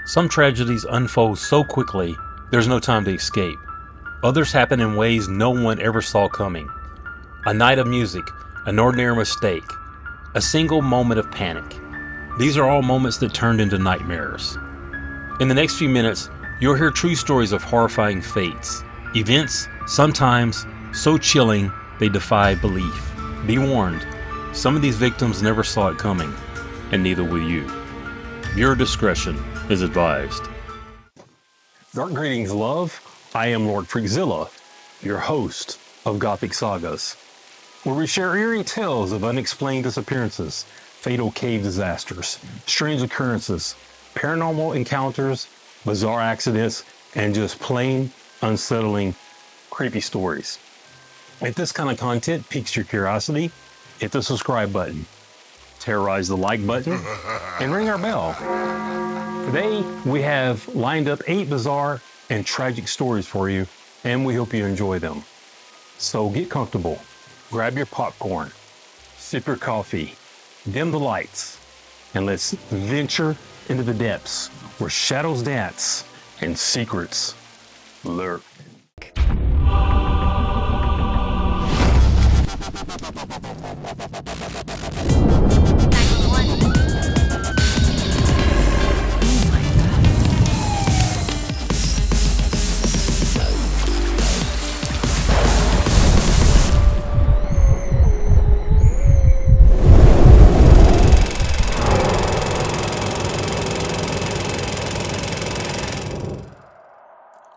Some tragedies unfold so quickly, there's no time to escape. Others happen in ways no one ever saw coming. A night of music, an ordinary mistake, a single moment of panic. These are all moments that turned into nightmares. In the next few minutes, you'll hear true stories of horrifying fates. Events, sometimes so chilling they defy belief. Be warned, some of these victims never saw it coming, and neither will you. Your discretion is advised. Dark greetings, love. I am Lord Freakzilla, your host of Gothic Sagas, where we share eerie tales of unexplained disappearances, fatal cave disasters, strange occurrences, paranormal encounters, bizarre accidents, and just plain unsettling, creepy stories. If this kind of content piques your curiosity, hit the subscribe button, terrorize the like button, and ring our bell. Today, we have lined up 8 bizarre and tragic stories for you, and we hope you enjoy them. So get comfortable, grab your popcorn, sip your coffee, dim the lights, and let's venture into the depths where shadows dance and secrets lurk.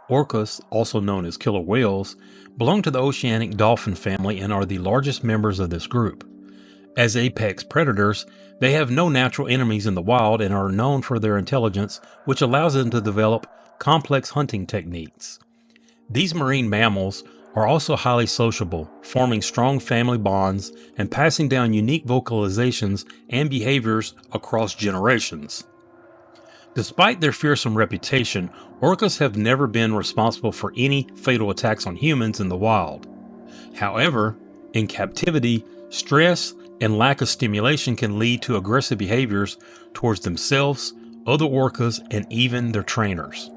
Orcas, also known as killer whales, belong to the oceanic dolphin family and are the largest members of this group. As apex predators, they have no natural enemies in the wild and are known for their intelligence, which allows them to develop complex hunting techniques. These marine mammals are also highly sociable, forming strong family bonds and passing down unique vocalizations and behaviors across generations. Despite their fearsome reputation, orcas have never been responsible for any fatal attacks on humans in the wild. However, in captivity, stress and lack of stimulation can lead to aggressive behaviors towards themselves, other orcas, and even their trainers.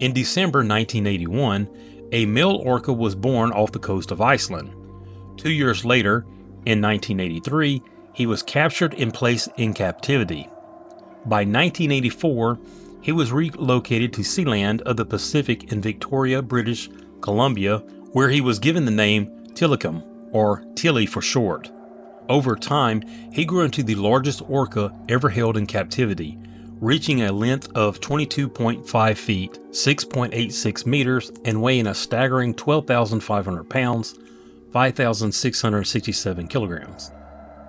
In December 1981, a male orca was born off the coast of Iceland. 2 years later, in 1983, he was captured and placed in captivity. By 1984, he was relocated to Sealand of the Pacific in Victoria, British Columbia, where he was given the name Tilikum, or Tilly for short. Over time, he grew into the largest orca ever held in captivity, reaching a length of 22.5 feet, 6.86 meters, and weighing a staggering 12,500 pounds, 5,667 kilograms.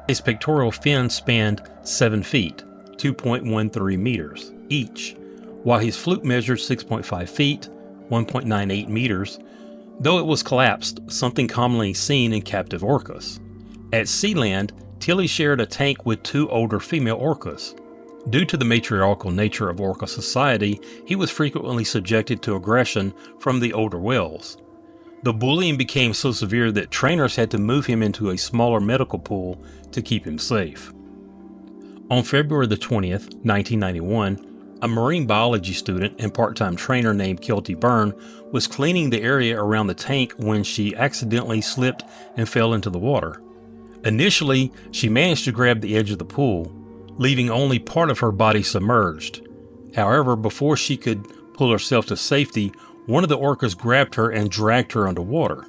His pectoral fins spanned 7 feet, 2.13 meters each, while his fluke measured 6.5 feet, 1.98 meters, though it was collapsed, something commonly seen in captive orcas. At Sealand, Tilly shared a tank with 2 older female orcas. Due to the matriarchal nature of orca society, he was frequently subjected to aggression from the older whales. The bullying became so severe that trainers had to move him into a smaller medical pool to keep him safe. On February the 20th, 1991, a marine biology student and part-time trainer named Kelty Byrne was cleaning the area around the tank when she accidentally slipped and fell into the water. Initially, she managed to grab the edge of the pool, leaving only part of her body submerged. However, before she could pull herself to safety, one of the orcas grabbed her and dragged her underwater.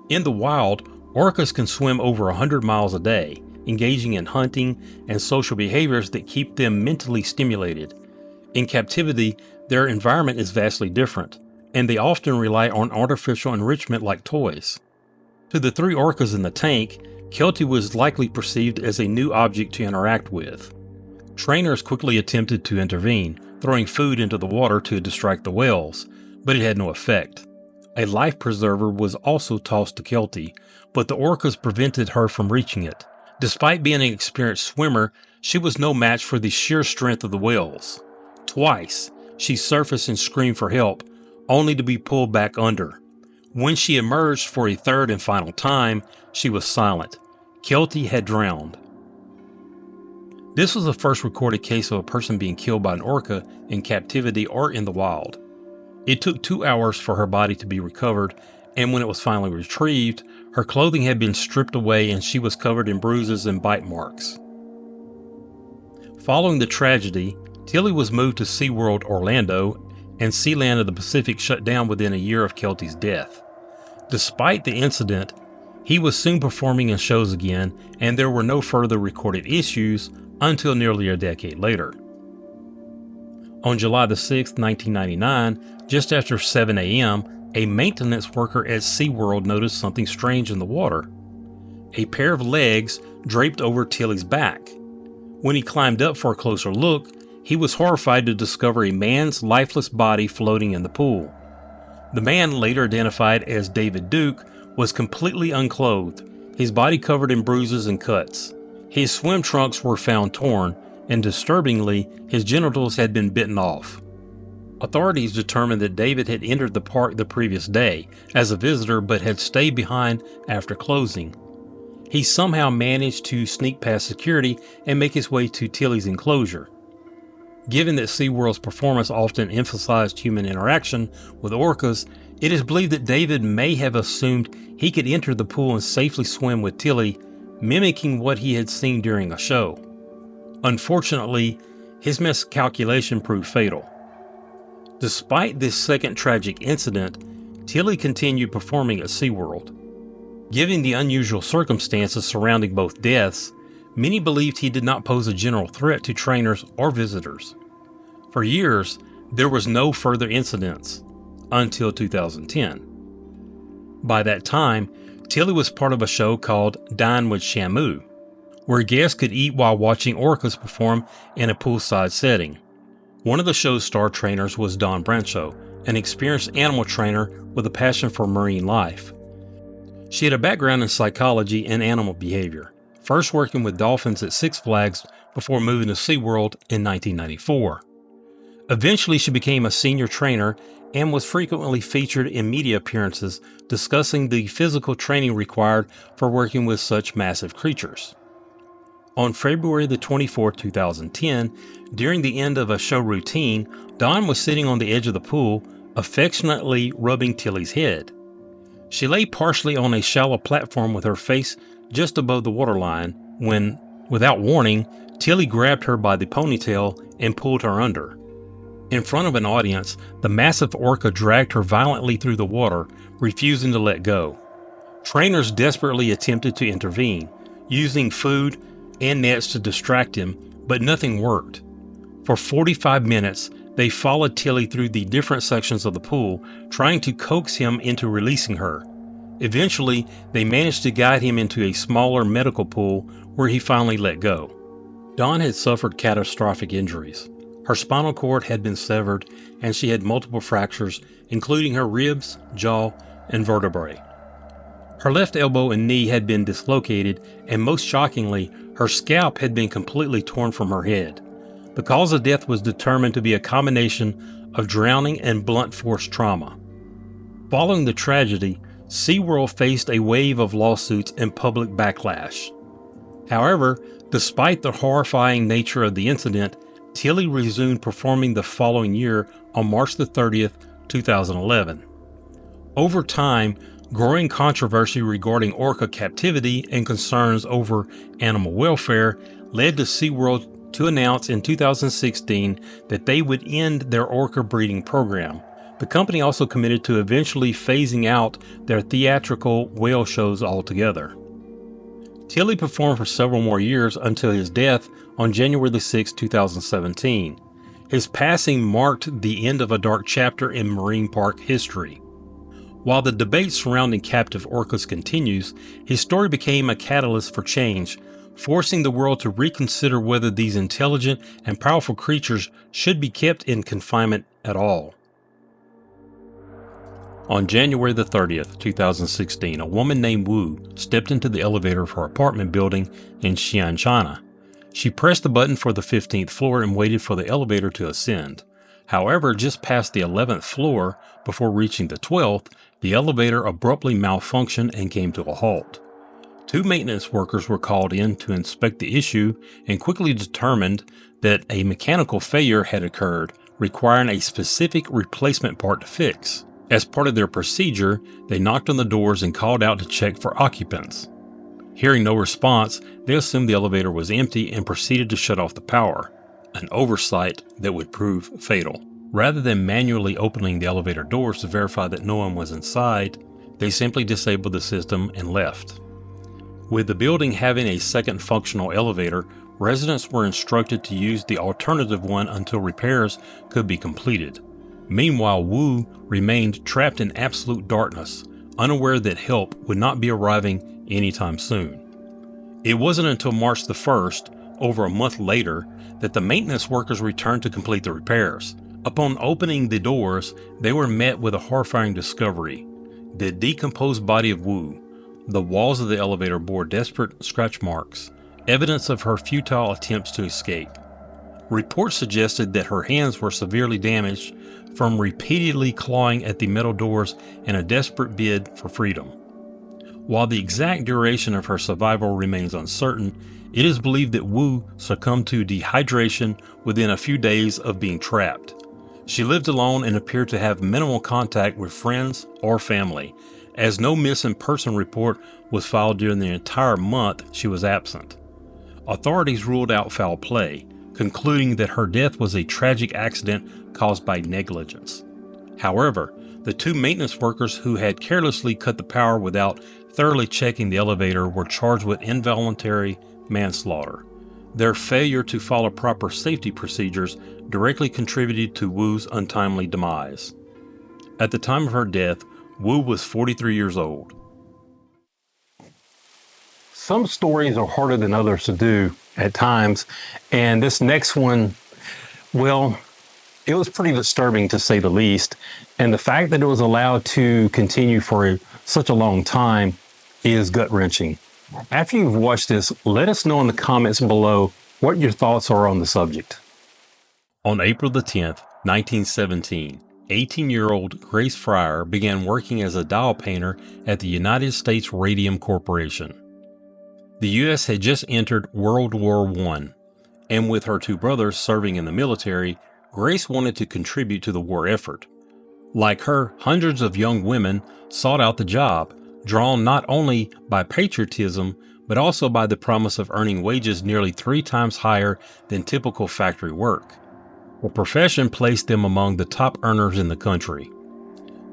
In the wild, orcas can swim over 100 miles a day, engaging in hunting and social behaviors that keep them mentally stimulated. In captivity, their environment is vastly different, and they often rely on artificial enrichment like toys. To the 3 orcas in the tank, Kelty was likely perceived as a new object to interact with. Trainers quickly attempted to intervene, throwing food into the water to distract the whales, but it had no effect. A life preserver was also tossed to Kelty, but the orcas prevented her from reaching it. Despite being an experienced swimmer, she was no match for the sheer strength of the whales. Twice, she surfaced and screamed for help, only to be pulled back under. When she emerged for a third and final time, she was silent. Kelty had drowned. This was the first recorded case of a person being killed by an orca in captivity or in the wild. It took 2 hours for her body to be recovered, and when it was finally retrieved, her clothing had been stripped away and she was covered in bruises and bite marks. Following the tragedy, Tilly was moved to SeaWorld Orlando, and Sealand of the Pacific shut down within a year of Kelty's death. Despite the incident, he was soon performing in shows again, and there were no further recorded issues until nearly a decade later. On July the 6th, 1999, just after 7 a.m., a maintenance worker at SeaWorld noticed something strange in the water. A pair of legs draped over Tilly's back. When he climbed up for a closer look, he was horrified to discover a man's lifeless body floating in the pool. The man, later identified as David Duke, was completely unclothed, his body covered in bruises and cuts. His swim trunks were found torn, and disturbingly, his genitals had been bitten off. Authorities determined that David had entered the park the previous day as a visitor but had stayed behind after closing. He somehow managed to sneak past security and make his way to Tilly's enclosure. Given that SeaWorld's performance often emphasized human interaction with orcas, it is believed that David may have assumed he could enter the pool and safely swim with Tilly, mimicking what he had seen during a show. Unfortunately, his miscalculation proved fatal. Despite this second tragic incident, Tilly continued performing at SeaWorld. Given the unusual circumstances surrounding both deaths, many believed he did not pose a general threat to trainers or visitors. For years, there was no further incidents until 2010. By that time, Tilly was part of a show called Dine with Shamu, where guests could eat while watching orcas perform in a poolside setting. One of the show's star trainers was Dawn Brancho, an experienced animal trainer with a passion for marine life. She had a background in psychology and animal behavior, first working with dolphins at Six Flags before moving to SeaWorld in 1994. Eventually, she became a senior trainer and was frequently featured in media appearances discussing the physical training required for working with such massive creatures. On February the 24th, 2010, during the end of a show routine, Dawn was sitting on the edge of the pool, affectionately rubbing Tilly's head. She lay partially on a shallow platform with her face just above the waterline when, without warning, Tilly grabbed her by the ponytail and pulled her under. In front of an audience, the massive orca dragged her violently through the water, refusing to let go. Trainers desperately attempted to intervene, using food and nets to distract him, but nothing worked. For 45 minutes, they followed Tilly through the different sections of the pool, trying to coax him into releasing her. Eventually, they managed to guide him into a smaller medical pool where he finally let go. Dawn had suffered catastrophic injuries. Her spinal cord had been severed, and she had multiple fractures, including her ribs, jaw, and vertebrae. Her left elbow and knee had been dislocated, and most shockingly, her scalp had been completely torn from her head. The cause of death was determined to be a combination of drowning and blunt force trauma. Following the tragedy, SeaWorld faced a wave of lawsuits and public backlash. However, despite the horrifying nature of the incident, Tilly resumed performing the following year on March the 30th, 2011. Over time, growing controversy regarding orca captivity and concerns over animal welfare led to SeaWorld to announce in 2016 that they would end their orca breeding program. The company also committed to eventually phasing out their theatrical whale shows altogether. Tilly performed for several more years until his death on January 6, 2017. His passing marked the end of a dark chapter in marine park history. While the debate surrounding captive orcas continues, his story became a catalyst for change, forcing the world to reconsider whether these intelligent and powerful creatures should be kept in confinement at all. On January the 30th, 2016, a woman named Wu stepped into the elevator of her apartment building in Xi'an, China. She pressed the button for the 15th floor and waited for the elevator to ascend. However, just past the 11th floor, before reaching the 12th, the elevator abruptly malfunctioned and came to a halt. 2 maintenance workers were called in to inspect the issue and quickly determined that a mechanical failure had occurred, requiring a specific replacement part to fix. As part of their procedure, they knocked on the doors and called out to check for occupants. Hearing no response, they assumed the elevator was empty and proceeded to shut off the power, an oversight that would prove fatal. Rather than manually opening the elevator doors to verify that no one was inside, they simply disabled the system and left. With the building having a second functional elevator, residents were instructed to use the alternative one until repairs could be completed. Meanwhile, Wu remained trapped in absolute darkness, unaware that help would not be arriving anytime soon. It wasn't until March the 1st, over a month later, that the maintenance workers returned to complete the repairs. Upon opening the doors, they were met with a horrifying discovery: the decomposed body of Wu. The walls of the elevator bore desperate scratch marks, evidence of her futile attempts to escape. Reports suggested that her hands were severely damaged from repeatedly clawing at the metal doors in a desperate bid for freedom. While the exact duration of her survival remains uncertain, it is believed that Wu succumbed to dehydration within a few days of being trapped. She lived alone and appeared to have minimal contact with friends or family, as no missing person report was filed during the entire month she was absent. Authorities ruled out foul play, concluding that her death was a tragic accident caused by negligence. However, the 2 maintenance workers who had carelessly cut the power without thoroughly checking the elevator were charged with involuntary manslaughter. Their failure to follow proper safety procedures directly contributed to Wu's untimely demise. At the time of her death, Wu was 43 years old. Some stories are harder than others to do at times, and this next one, well, it was pretty disturbing to say the least, and the fact that it was allowed to continue for such a long time is gut-wrenching. After you've watched this, let us know in the comments below what your thoughts are on the subject. On April the 10th, 1917, 18-year-old Grace Fryer began working as a dial painter at the United States Radium Corporation. The U.S. had just entered World War I, and with her 2 brothers serving in the military, Grace wanted to contribute to the war effort. Like her, hundreds of young women sought out the job, drawn not only by patriotism, but also by the promise of earning wages nearly 3 times higher than typical factory work. The profession placed them among the top earners in the country.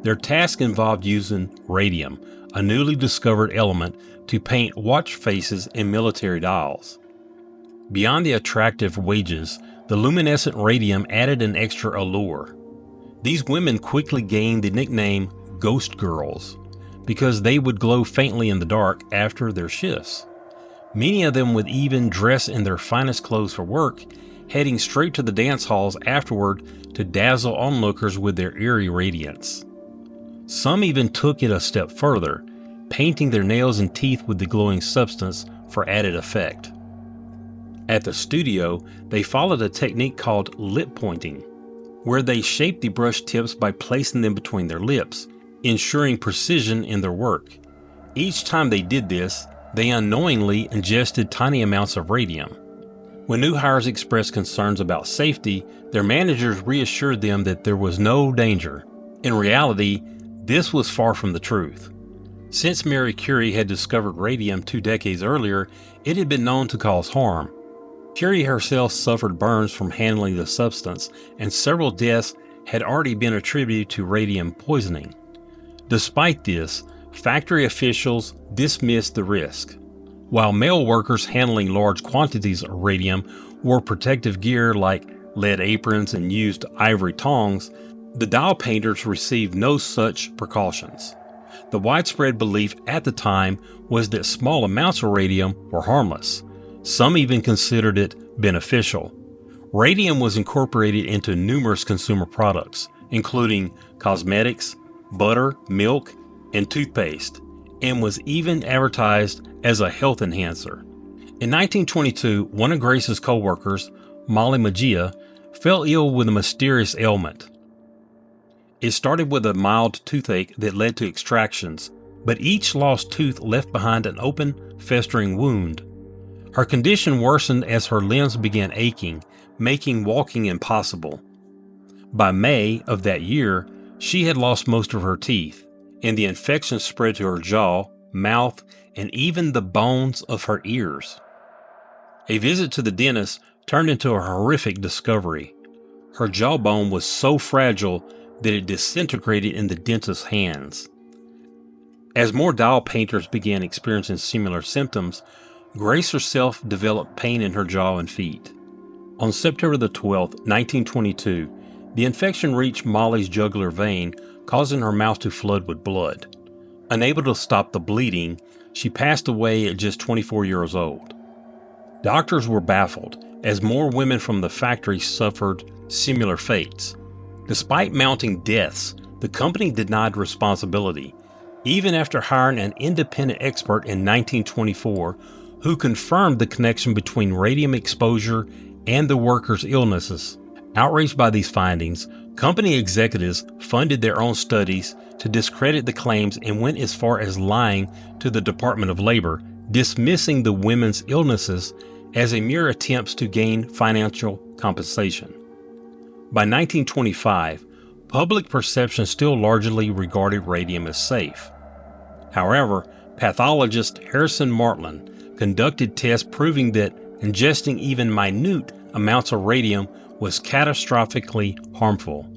Their task involved using radium, a newly discovered element, to paint watch faces in military dials. Beyond the attractive wages, the luminescent radium added an extra allure. These women quickly gained the nickname Ghost Girls because they would glow faintly in the dark after their shifts. Many of them would even dress in their finest clothes for work, heading straight to the dance halls afterward to dazzle onlookers with their eerie radiance. Some even took it a step further, painting their nails and teeth with the glowing substance for added effect. At the studio, they followed a technique called lip pointing, where they shaped the brush tips by placing them between their lips, ensuring precision in their work. Each time they did this, they unknowingly ingested tiny amounts of radium. When new hires expressed concerns about safety, their managers reassured them that there was no danger. In reality, this was far from the truth. Since Marie Curie had discovered radium 2 decades earlier, it had been known to cause harm. Curie herself suffered burns from handling the substance, and several deaths had already been attributed to radium poisoning. Despite this, factory officials dismissed the risk. While male workers handling large quantities of radium wore protective gear like lead aprons and used ivory tongs, the dial painters received no such precautions. The widespread belief at the time was that small amounts of radium were harmless. Some even considered it beneficial. Radium was incorporated into numerous consumer products, including cosmetics, butter, milk, and toothpaste, and was even advertised as a health enhancer. In 1922, one of Grace's co-workers, Molly Magia, fell ill with a mysterious ailment. It started with a mild toothache that led to extractions, but each lost tooth left behind an open, festering wound. Her condition worsened as her limbs began aching, making walking impossible. By May of that year, she had lost most of her teeth, and the infection spread to her jaw, mouth, and even the bones of her ears. A visit to the dentist turned into a horrific discovery. Her jawbone was so fragile that it disintegrated in the dentist's hands. As more doll painters began experiencing similar symptoms, Grace herself developed pain in her jaw and feet. On September the 12th, 1922, the infection reached Molly's jugular vein, causing her mouth to flood with blood. Unable to stop the bleeding, she passed away at just 24 years old. Doctors were baffled, as more women from the factory suffered similar fates. Despite mounting deaths, the company denied responsibility, even after hiring an independent expert in 1924 who confirmed the connection between radium exposure and the workers' illnesses. Outraged by these findings, company executives funded their own studies to discredit the claims and went as far as lying to the Department of Labor, dismissing the women's illnesses as a mere attempts to gain financial compensation. By 1925, public perception still largely regarded radium as safe. However, pathologist Harrison Martland conducted tests proving that ingesting even minute amounts of radium was catastrophically harmful.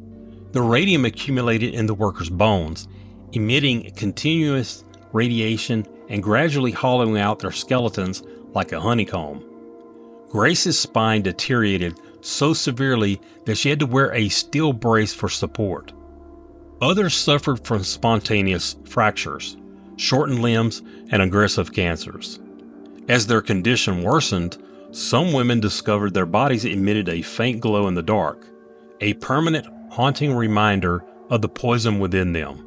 The radium accumulated in the workers' bones, emitting continuous radiation and gradually hollowing out their skeletons like a honeycomb. Grace's spine deteriorated so severely that she had to wear a steel brace for support. Others suffered from spontaneous fractures, shortened limbs, and aggressive cancers. As their condition worsened, some women discovered their bodies emitted a faint glow in the dark, a permanent, haunting reminder of the poison within them.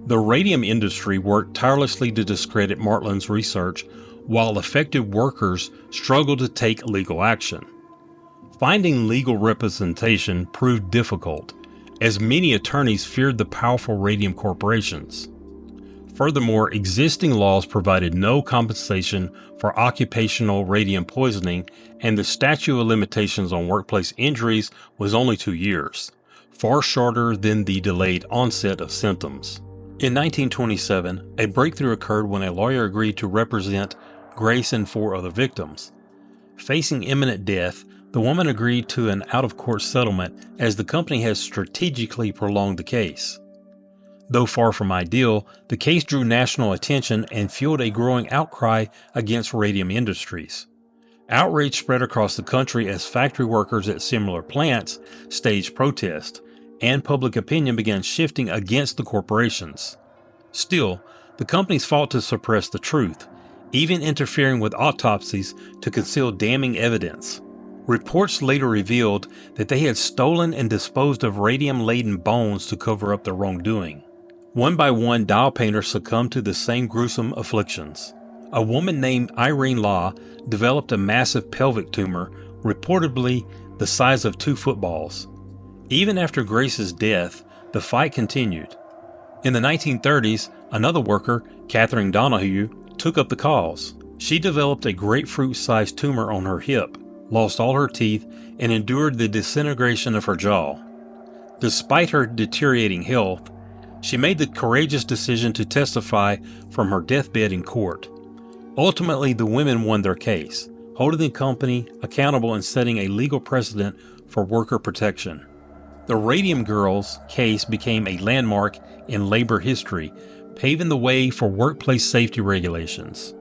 The radium industry worked tirelessly to discredit Martland's research, while affected workers struggled to take legal action. Finding legal representation proved difficult, as many attorneys feared the powerful radium corporations. Furthermore, existing laws provided no compensation for occupational radium poisoning, and the statute of limitations on workplace injuries was only 2 years, far shorter than the delayed onset of symptoms. In 1927, a breakthrough occurred when a lawyer agreed to represent Grace and 4 other victims. Facing imminent death, the woman agreed to an out-of-court settlement as the company had strategically prolonged the case. Though far from ideal, the case drew national attention and fueled a growing outcry against radium industries. Outrage spread across the country as factory workers at similar plants staged protests, and public opinion began shifting against the corporations. Still, the companies fought to suppress the truth, even interfering with autopsies to conceal damning evidence. Reports later revealed that they had stolen and disposed of radium-laden bones to cover up their wrongdoing. One by one, doll painters succumbed to the same gruesome afflictions. A woman named Irene Law developed a massive pelvic tumor, reportedly the size of 2 footballs. Even after Grace's death, the fight continued. In the 1930s, another worker, Catherine Donahue, took up the cause. She developed a grapefruit-sized tumor on her hip, lost all her teeth, and endured the disintegration of her jaw. Despite her deteriorating health, she made the courageous decision to testify from her deathbed in court. Ultimately, the women won their case, holding the company accountable and setting a legal precedent for worker protection. The Radium Girls case became a landmark in labor history, paving the way for workplace safety regulations.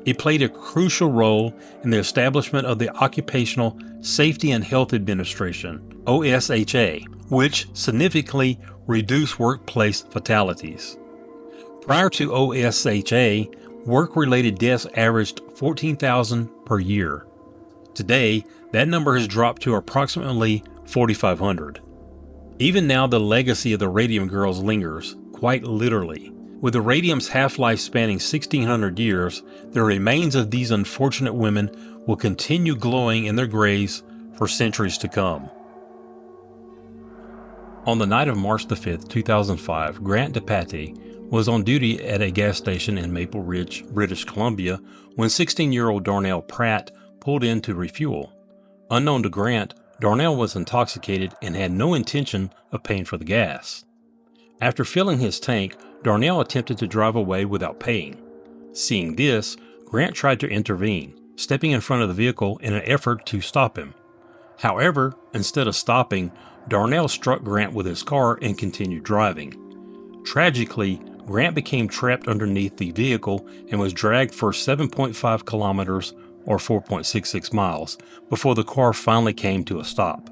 It played a crucial role in the establishment of the Occupational Safety and Health Administration, OSHA, which significantly reduced workplace fatalities. Prior to OSHA, work-related deaths averaged 14,000 per year. Today, that number has dropped to approximately 4,500. Even now, the legacy of the Radium Girls lingers, quite literally. With the radium's half-life spanning 1,600 years, the remains of these unfortunate women will continue glowing in their graves for centuries to come. On the night of March the 5th, 2005, Grant DePatie, was on duty at a gas station in Maple Ridge, British Columbia, when 16-year-old Darnell Pratt pulled in to refuel. Unknown to Grant, Darnell was intoxicated and had no intention of paying for the gas. After filling his tank, Darnell attempted to drive away without paying. Seeing this, Grant tried to intervene, stepping in front of the vehicle in an effort to stop him. However, instead of stopping, Darnell struck Grant with his car and continued driving. Tragically, Grant became trapped underneath the vehicle and was dragged for 7.5 kilometers or 4.66 miles before the car finally came to a stop.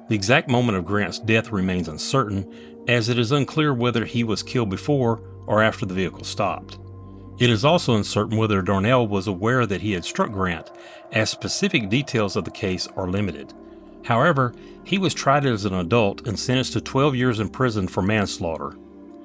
The exact moment of Grant's death remains uncertain, as it is unclear whether he was killed before or after the vehicle stopped. It is also uncertain whether Darnell was aware that he had struck Grant, as specific details of the case are limited. However, he was tried as an adult and sentenced to 12 years in prison for manslaughter.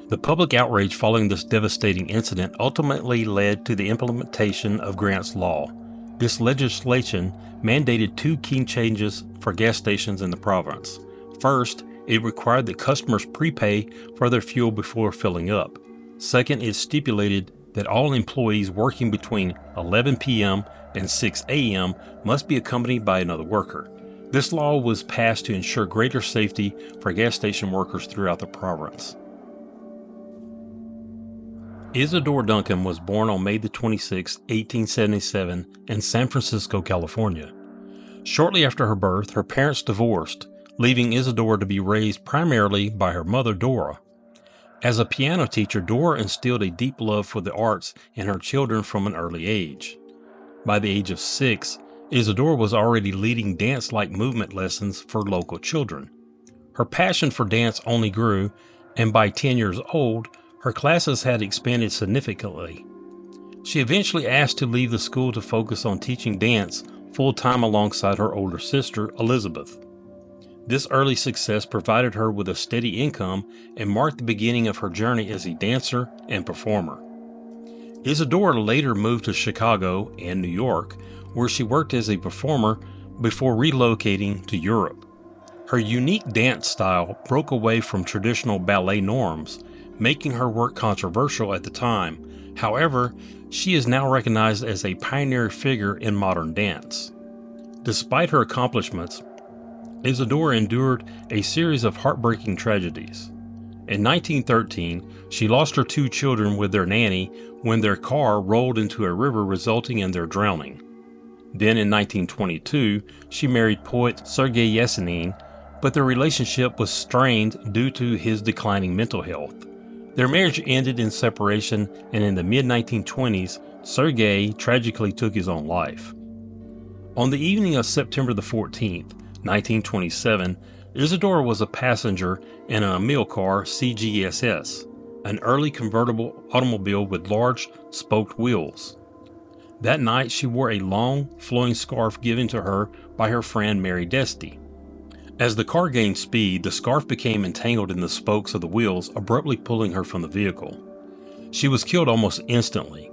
The public outrage following this devastating incident ultimately led to the implementation of Grant's Law. This legislation mandated two key changes for gas stations in the province. First, it required that customers prepay for their fuel before filling up. Second, it stipulated that all employees working between 11 p.m. and 6 a.m. must be accompanied by another worker. This law was passed to ensure greater safety for gas station workers throughout the province. Isadora Duncan was born on May 26, 1877 in San Francisco, California. Shortly after her birth, her parents divorced, leaving Isadora to be raised primarily by her mother, Dora. As a piano teacher, Dora instilled a deep love for the arts in her children from an early age. By the age of 6, Isadora was already leading dance-like movement lessons for local children. Her passion for dance only grew, and by 10 years old, her classes had expanded significantly. She eventually asked to leave the school to focus on teaching dance full-time alongside her older sister, Elizabeth. This early success provided her with a steady income and marked the beginning of her journey as a dancer and performer. Isadora later moved to Chicago and New York, where she worked as a performer before relocating to Europe. Her unique dance style broke away from traditional ballet norms, making her work controversial at the time. However, she is now recognized as a pioneer figure in modern dance. Despite her accomplishments, Isadora endured a series of heartbreaking tragedies. In 1913, she lost her 2 children with their nanny when their car rolled into a river, resulting in their drowning. Then in 1922, she married poet Sergei Yesenin, but their relationship was strained due to his declining mental health. Their marriage ended in separation, and in the mid-1920s, Sergei tragically took his own life. On the evening of September the 14th, 1927, Isadora was a passenger in an Emil car CGSS, an early convertible automobile with large spoked wheels. That night, she wore a long, flowing scarf given to her by her friend Mary Desty. As the car gained speed, the scarf became entangled in the spokes of the wheels, abruptly pulling her from the vehicle. She was killed almost instantly.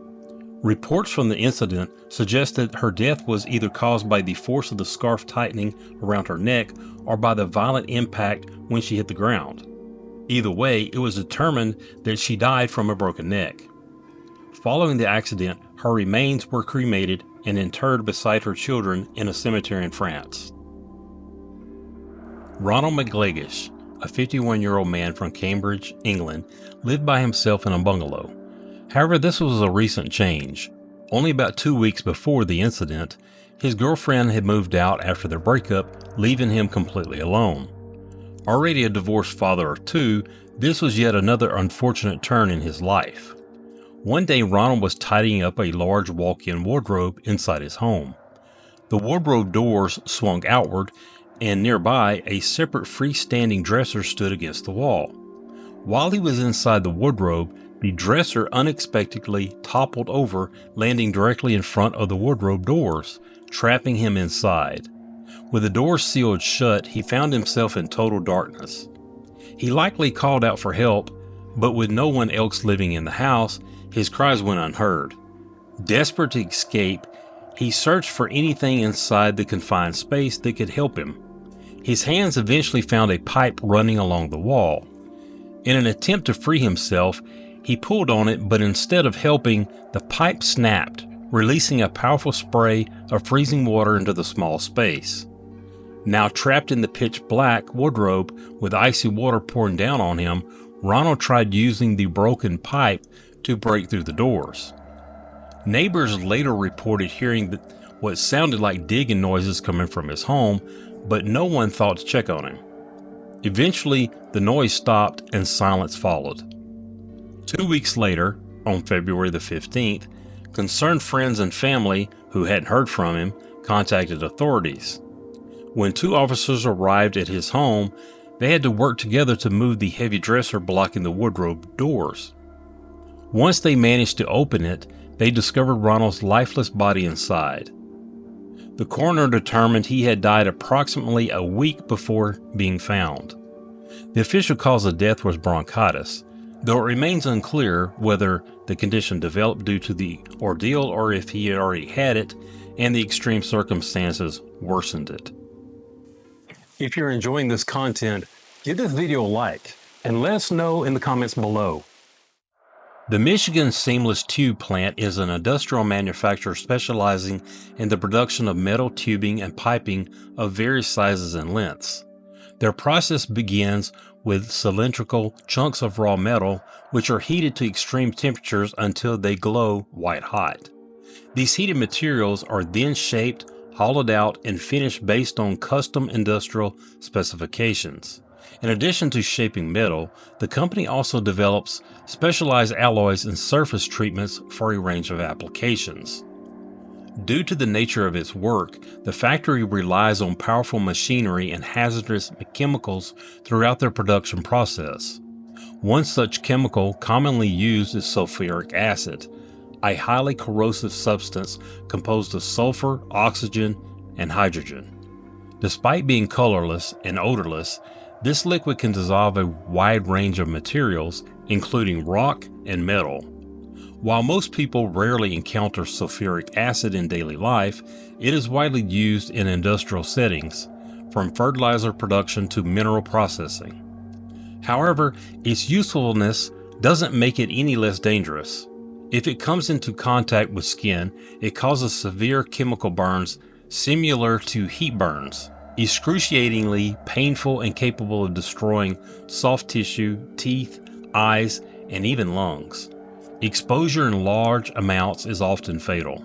Reports from the incident suggest that her death was either caused by the force of the scarf tightening around her neck or by the violent impact when she hit the ground. Either way, it was determined that she died from a broken neck. Following the accident, her remains were cremated and interred beside her children in a cemetery in France. Ronald McClagish, a 51-year-old man from Cambridge, England, lived by himself in a bungalow. However, this was a recent change. Only about 2 weeks before the incident, his girlfriend had moved out after their breakup, leaving him completely alone. Already a divorced father of 2, this was yet another unfortunate turn in his life. One day, Ronald was tidying up a large walk-in wardrobe inside his home. The wardrobe doors swung outward, and nearby, a separate freestanding dresser stood against the wall. While he was inside the wardrobe, the dresser unexpectedly toppled over, landing directly in front of the wardrobe doors, trapping him inside. With the doors sealed shut, he found himself in total darkness. He likely called out for help, but with no one else living in the house, his cries went unheard. Desperate to escape, he searched for anything inside the confined space that could help him. His hands eventually found a pipe running along the wall. In an attempt to free himself, He pulled on it, but instead of helping, the pipe snapped, releasing a powerful spray of freezing water into the small space. Now trapped in the pitch black wardrobe with icy water pouring down on him, Ronald tried using the broken pipe to break through the doors. Neighbors later reported hearing what sounded like digging noises coming from his home, but no one thought to check on him. Eventually, the noise stopped and silence followed. 2 weeks later, on February the 15th, concerned friends and family who hadn't heard from him contacted authorities. When 2 officers arrived at his home, they had to work together to move the heavy dresser blocking the wardrobe doors. Once they managed to open it, they discovered Ronald's lifeless body inside. The coroner determined he had died approximately a week before being found. The official cause of death was bronchitis, though it remains unclear whether the condition developed due to the ordeal or if he had already had it and the extreme circumstances worsened it. If you're enjoying this content, give this video a like and let us know in the comments below. The Michigan Seamless Tube Plant is an industrial manufacturer specializing in the production of metal tubing and piping of various sizes and lengths. Their process begins with cylindrical chunks of raw metal, which are heated to extreme temperatures until they glow white hot. These heated materials are then shaped, hollowed out, and finished based on custom industrial specifications. In addition to shaping metal, the company also develops specialized alloys and surface treatments for a range of applications. Due to the nature of its work, the factory relies on powerful machinery and hazardous chemicals throughout their production process. One such chemical commonly used is sulfuric acid, a highly corrosive substance composed of sulfur, oxygen, and hydrogen. Despite being colorless and odorless, this liquid can dissolve a wide range of materials, including rock and metal. While most people rarely encounter sulfuric acid in daily life, it is widely used in industrial settings, from fertilizer production to mineral processing. However, its usefulness doesn't make it any less dangerous. If it comes into contact with skin, it causes severe chemical burns similar to heat burns, excruciatingly painful and capable of destroying soft tissue, teeth, eyes, and even lungs. Exposure in large amounts is often fatal.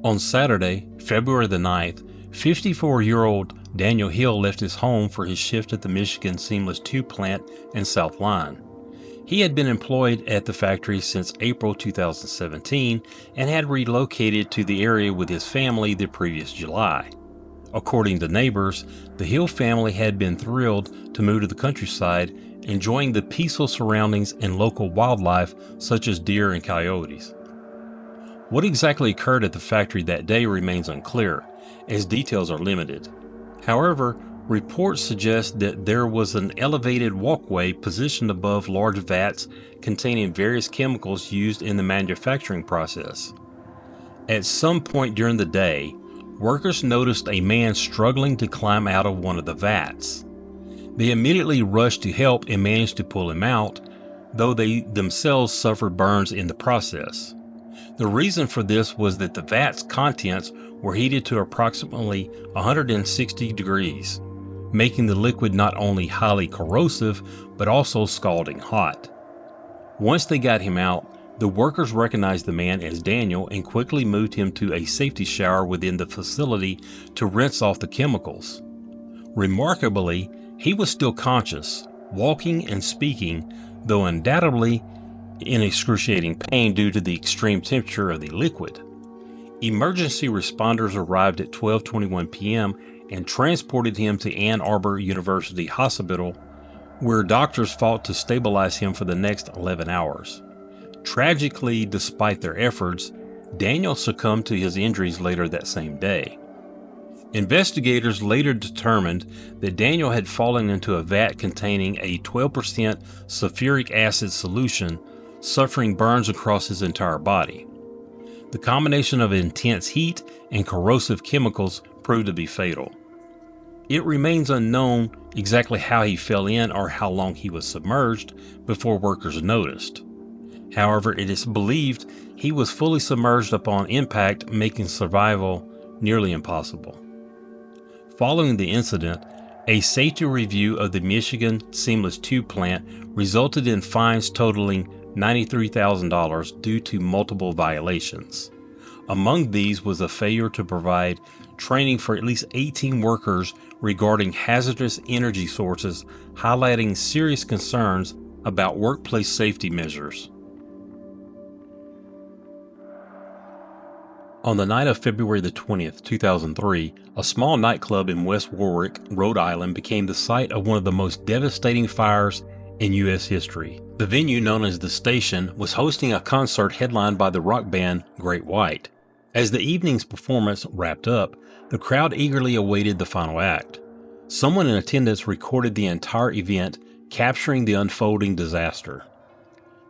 On Saturday, February the 9th, 54-year-old Daniel Hill left his home for his shift at the Michigan Seamless Tube Plant in South Line. He had been employed at the factory since April 2017 and had relocated to the area with his family the previous July. According to neighbors, the Hill family had been thrilled to move to the countryside, enjoying the peaceful surroundings and local wildlife such as deer and coyotes. What exactly occurred at the factory that day remains unclear, as details are limited. However, reports suggest that there was an elevated walkway positioned above large vats containing various chemicals used in the manufacturing process. At some point during the day, workers noticed a man struggling to climb out of one of the vats. They immediately rushed to help and managed to pull him out, though they themselves suffered burns in the process. The reason for this was that the vat's contents were heated to approximately 160 degrees, making the liquid not only highly corrosive, but also scalding hot. Once they got him out, the workers recognized the man as Daniel and quickly moved him to a safety shower within the facility to rinse off the chemicals. Remarkably, he was still conscious, walking and speaking, though undoubtedly in excruciating pain due to the extreme temperature of the liquid. Emergency responders arrived at 12:21 p.m. and transported him to Ann Arbor University Hospital, where doctors fought to stabilize him for the next 11 hours. Tragically, despite their efforts, Daniel succumbed to his injuries later that same day. Investigators later determined that Daniel had fallen into a vat containing a 12% sulfuric acid solution, suffering burns across his entire body. The combination of intense heat and corrosive chemicals proved to be fatal. It remains unknown exactly how he fell in or how long he was submerged before workers noticed. However, it is believed he was fully submerged upon impact, making survival nearly impossible. Following the incident, a safety review of the Michigan Seamless Tube plant resulted in fines totaling $93,000 due to multiple violations. Among these was a failure to provide training for at least 18 workers regarding hazardous energy sources, highlighting serious concerns about workplace safety measures. On the night of February the 20th, 2003, a small nightclub in West Warwick, Rhode Island became the site of one of the most devastating fires in U.S. history. The venue, known as The Station, was hosting a concert headlined by the rock band Great White. As the evening's performance wrapped up, the crowd eagerly awaited the final act. Someone in attendance recorded the entire event, capturing the unfolding disaster.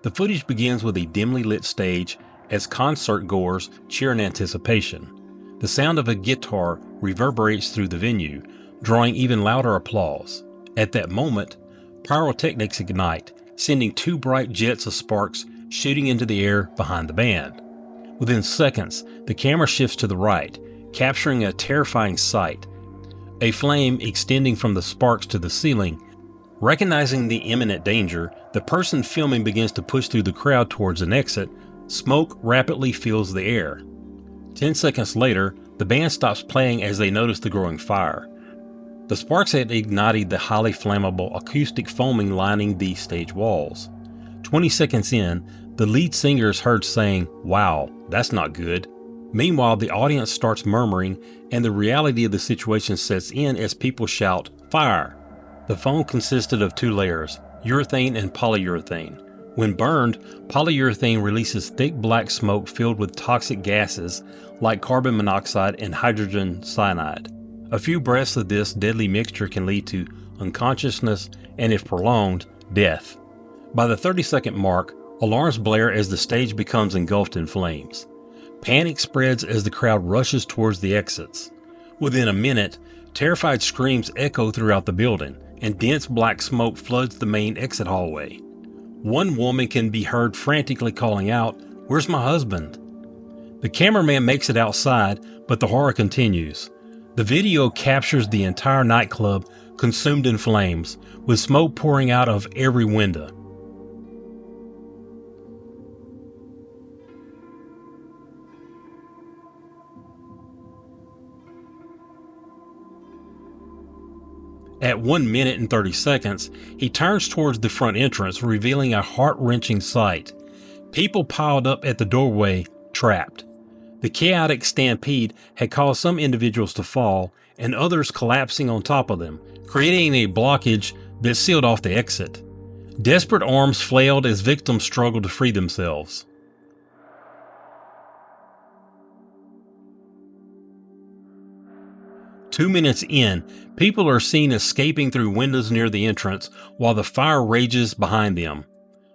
The footage begins with a dimly lit stage as concert-goers cheer in anticipation. The sound of a guitar reverberates through the venue, drawing even louder applause. At that moment, pyrotechnics ignite, sending two bright jets of sparks shooting into the air behind the band. Within seconds, the camera shifts to the right, capturing a terrifying sight: a flame extending from the sparks to the ceiling. Recognizing the imminent danger, the person filming begins to push through the crowd towards an exit. Smoke rapidly fills the air. 10 seconds later, the band stops playing as they notice the growing fire. The sparks had ignited the highly flammable acoustic foaming lining the stage walls. 20 seconds in, the lead singer is heard saying, "Wow, that's not good." Meanwhile, the audience starts murmuring, and the reality of the situation sets in as people shout, "Fire!" The foam consisted of two layers, urethane and polyurethane. When burned, polyurethane releases thick black smoke filled with toxic gases like carbon monoxide and hydrogen cyanide. A few breaths of this deadly mixture can lead to unconsciousness and, if prolonged, death. By the 30-second mark, alarms blare as the stage becomes engulfed in flames. Panic spreads as the crowd rushes towards the exits. Within a minute, terrified screams echo throughout the building, and dense black smoke floods the main exit hallway. One woman can be heard frantically calling out, "Where's my husband?" The cameraman makes it outside, but the horror continues. The video captures the entire nightclub consumed in flames, with smoke pouring out of every window. At 1 minute and 30 seconds, he turns towards the front entrance, revealing a heart-wrenching sight. People piled up at the doorway, trapped. The chaotic stampede had caused some individuals to fall and others collapsing on top of them, creating a blockage that sealed off the exit. Desperate arms flailed as victims struggled to free themselves. Two minutes in, people are seen escaping through windows near the entrance while the fire rages behind them.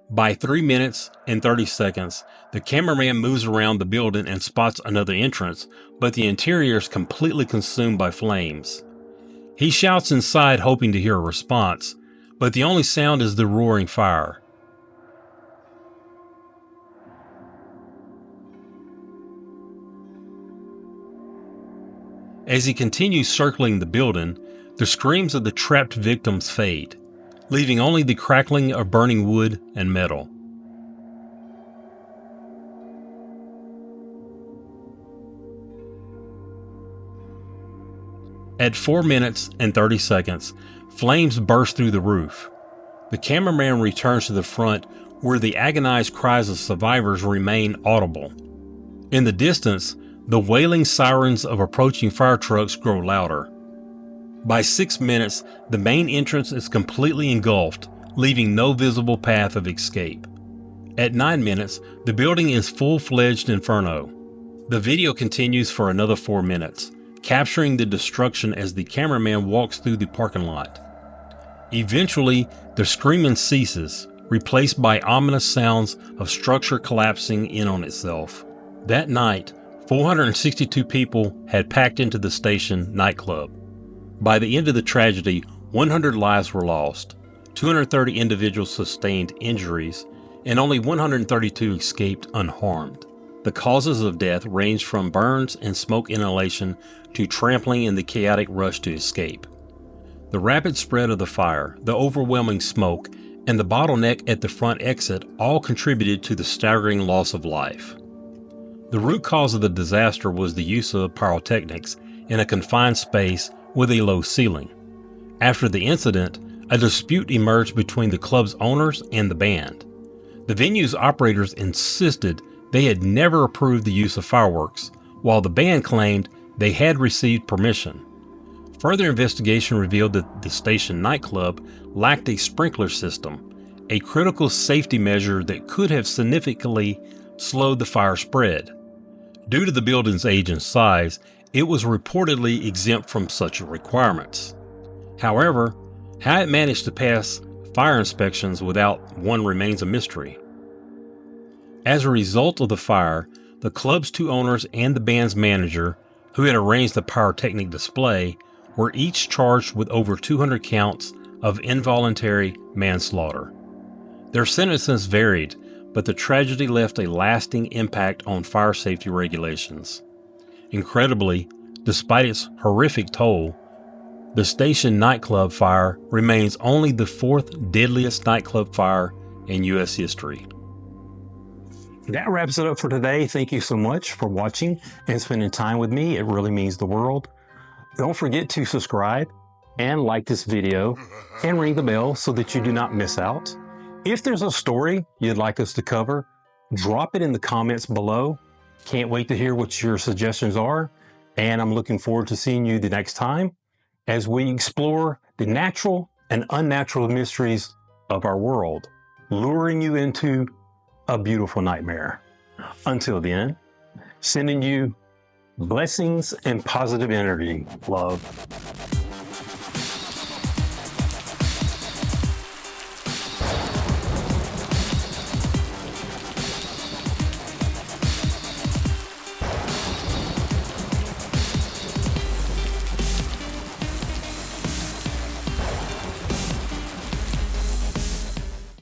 By 3 minutes and 30 seconds, the cameraman moves around the building and spots another entrance, but the interior is completely consumed by flames. He shouts inside, hoping to hear a response, but the only sound is the roaring fire. As he continues circling the building, the screams of the trapped victims fade, leaving only the crackling of burning wood and metal. At 4 minutes and 30 seconds, flames burst through the roof. The cameraman returns to the front, where the agonized cries of survivors remain audible. In the distance, the wailing sirens of approaching fire trucks grow louder. By 6 minutes, the main entrance is completely engulfed, leaving no visible path of escape. At 9 minutes, the building is full-fledged inferno. The video continues for another 4 minutes, capturing the destruction as the cameraman walks through the parking lot. Eventually, the screaming ceases, replaced by ominous sounds of structure collapsing in on itself. That night, 462 people had packed into the Station nightclub. By the end of the tragedy, 100 lives were lost, 230 individuals sustained injuries, and only 132 escaped unharmed. The causes of death ranged from burns and smoke inhalation to trampling in the chaotic rush to escape. The rapid spread of the fire, the overwhelming smoke, and the bottleneck at the front exit all contributed to the staggering loss of life. The root cause of the disaster was the use of pyrotechnics in a confined space with a low ceiling. After the incident, a dispute emerged between the club's owners and the band. The venue's operators insisted they had never approved the use of fireworks, while the band claimed they had received permission. Further investigation revealed that the station nightclub lacked a sprinkler system, a critical safety measure that could have significantly slowed the fire spread. Due to the building's age and size, it was reportedly exempt from such requirements. However, how it managed to pass fire inspections without one remains a mystery. As a result of the fire, the club's two owners and the band's manager, who had arranged the pyrotechnic display, were each charged with over 200 counts of involuntary manslaughter. Their sentences varied, but the tragedy left a lasting impact on fire safety regulations. Incredibly, despite its horrific toll, the station nightclub fire remains only the fourth deadliest nightclub fire in U.S. history. That wraps it up for today. Thank you so much for watching and spending time with me. It really means the world. Don't forget to subscribe and like this video and ring the bell so that you do not miss out. If there's a story you'd like us to cover, drop it in the comments below. Can't wait to hear what your suggestions are, and I'm looking forward to seeing you the next time as we explore the natural and unnatural mysteries of our world, luring you into a beautiful nightmare. Until then, sending you blessings and positive energy. Love.